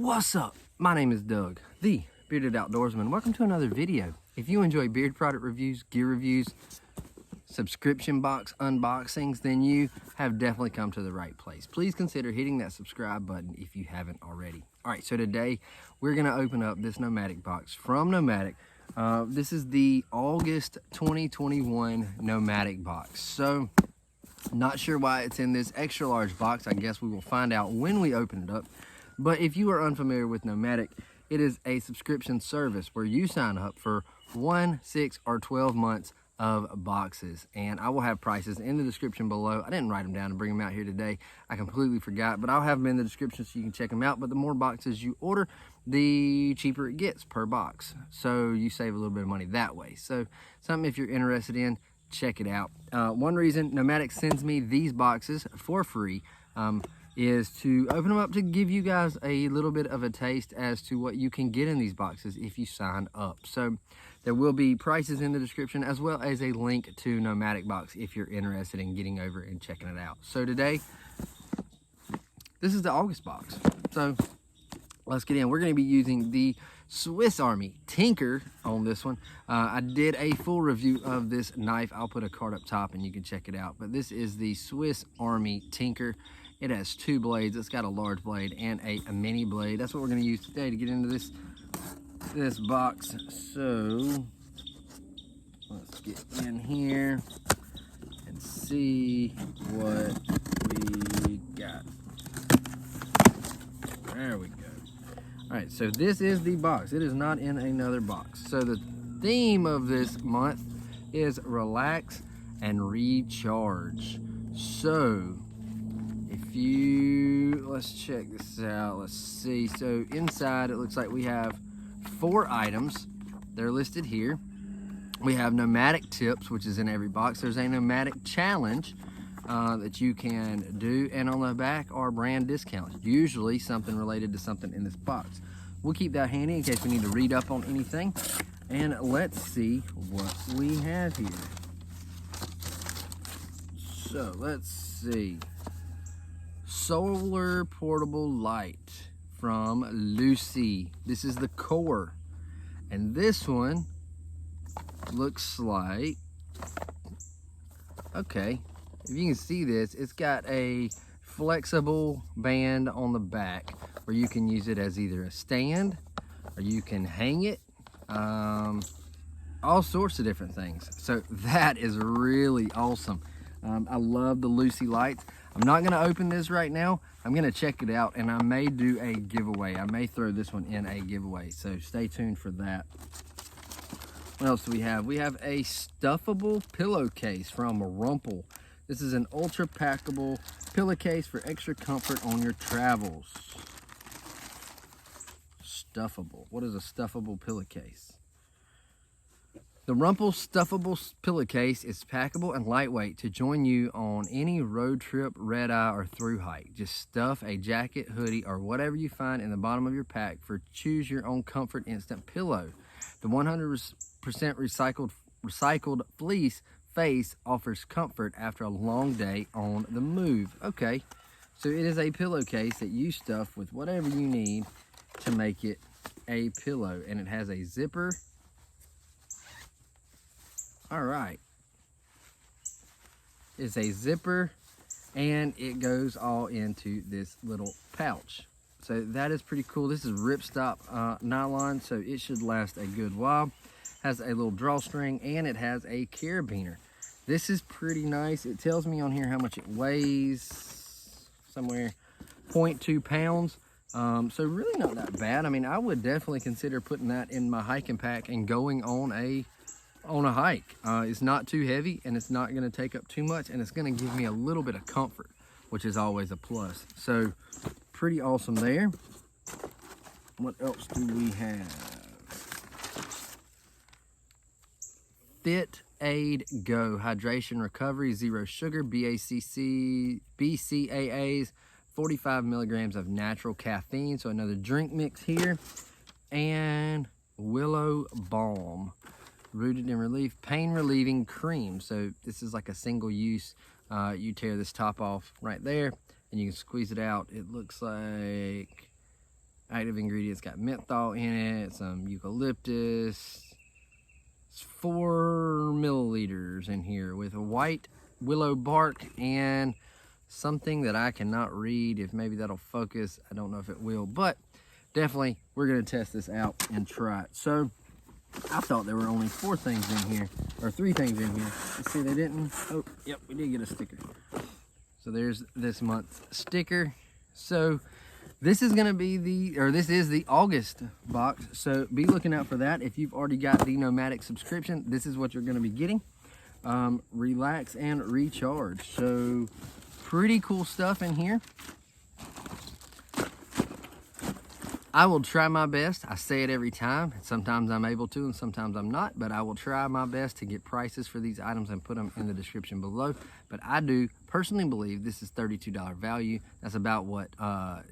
What's up? My name is Doug, the Bearded Outdoorsman. Welcome to another video. If you enjoy beard product reviews, gear reviews, subscription box unboxings, then you have definitely come to the right place. Please consider hitting that subscribe button if you haven't already. All right, so today we're gonna open up this Nomadic box from Nomadic. This is the August 2021 Nomadic box. So, not sure why it's in this extra large box. I guess we will find out when we open it up. But if you are unfamiliar with Nomadic, it is a subscription service where you sign up for 1, 6, or 12 months of boxes. And I will have prices in the description below. I didn't write them down and bring them out here today. I completely forgot, but I'll have them in the description so you can check them out. But the more boxes you order, the cheaper it gets per box. So you save a little bit of money that way. So something if you're interested in, check it out. One reason Nomadic sends me these boxes for free is to open them up to give you guys a little bit of a taste as to what you can get in these boxes if you sign up. So there will be prices in the description as well as a link to Nomadic Box if you're interested in getting over and checking it out. So today, this is the August box. So let's get in. We're going to be using the Swiss Army Tinker on this one. I did a full review of this knife. I'll put a card up top and you can check it out. But this is the Swiss Army Tinker. It has 2 blades. It's got a large blade and a mini blade. That's what we're going to use today to get into this box. So let's get in here and see what we got. There we go. All right, so this is the box. It is not in another box. So the theme of this month is relax and recharge. So if you, let's check this out. Let's see. So inside it looks like we have 4 items. They're listed here. We have nomadic tips, which is in every box. There's a nomadic challenge that you can do, and on the back are brand discounts, usually something related to something in this box. We'll keep that handy in case we need to read up on anything. And let's see what we have here. So let's see. Solar portable light from Lucy. This is the core, and this one looks like, okay, if you can see this, it's got a flexible band on the back where you can use it as either a stand or you can hang it, all sorts of different things. So that is really awesome. I love the Lucy lights. I'm not going to open this right now. I'm going to check it out, and I may do a giveaway. I may throw this one in a giveaway, so stay tuned for that. What else do we have? We have a stuffable pillowcase from Rumple. This is an ultra packable pillowcase for extra comfort on your travels. Stuffable. What is a stuffable pillowcase? The Rumple stuffable pillowcase is packable and lightweight to join you on any road trip, red eye, or through hike. Just stuff a jacket, hoodie, or whatever you find in the bottom of your pack for choose your own comfort instant pillow. The 100% recycled fleece face offers comfort after a long day on the move. Okay, so it is a pillowcase that you stuff with whatever you need to make it a pillow, and it has a zipper. All right, it's a zipper, and it goes all into this little pouch. So that is pretty cool. This is ripstop nylon, so it should last a good while. Has a little drawstring, and it has a carabiner. This is pretty nice. It tells me on here how much it weighs, somewhere 0.2 pounds. So really not that bad. I mean, I would definitely consider putting that in my hiking pack and going on a hike. It's not too heavy, and it's not going to take up too much, and it's going to give me a little bit of comfort, which is always a plus. So pretty awesome there. What else do we have? Fit Aid Go Hydration Recovery, Zero Sugar, BCAAs, 45 milligrams of natural caffeine. So another drink mix here. And Willow Balm, rooted in relief, pain relieving cream. So this is like a single use. You tear this top off right there and you can squeeze it out. It looks like Active ingredients got menthol in it, some eucalyptus. It's 4 milliliters in here with a white willow bark and something that I cannot read. If maybe that'll focus, I don't know if it will, but definitely we're gonna test this out and try it. So I thought there were only 4 things in here, or 3 things in here. Let's see, they didn't. Oh, yep, we did get a sticker. So there's this month's sticker. So this is gonna be this is the August box. So be looking out for that. If you've already got the Nomadic subscription, this is what you're gonna be getting. Relax and recharge. So pretty cool stuff in here. I will try my best. I say it every time. Sometimes I'm able to and sometimes I'm not, but I will try my best to get prices for these items and put them in the description below. But I do personally believe this is $32 value. That's about what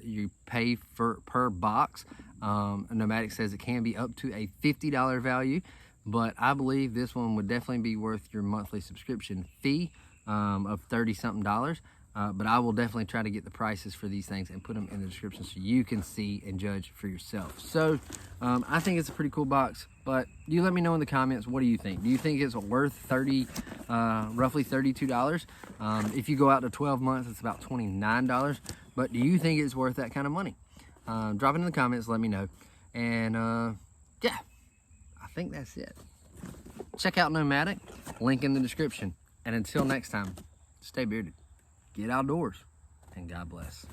you pay per box. Nomadic says it can be up to a $50 value, but I believe this one would definitely be worth your monthly subscription fee of $30-something. But I will definitely try to get the prices for these things and put them in the description so you can see and judge for yourself. So I think it's a pretty cool box, but you let me know in the comments, what do you think? Do you think it's worth roughly $32? If you go out to 12 months, it's about $29. But do you think it's worth that kind of money? Drop it in the comments, let me know. And yeah, I think that's it. Check out Nomadic, link in the description. And until next time, stay bearded. Get outdoors, and God bless.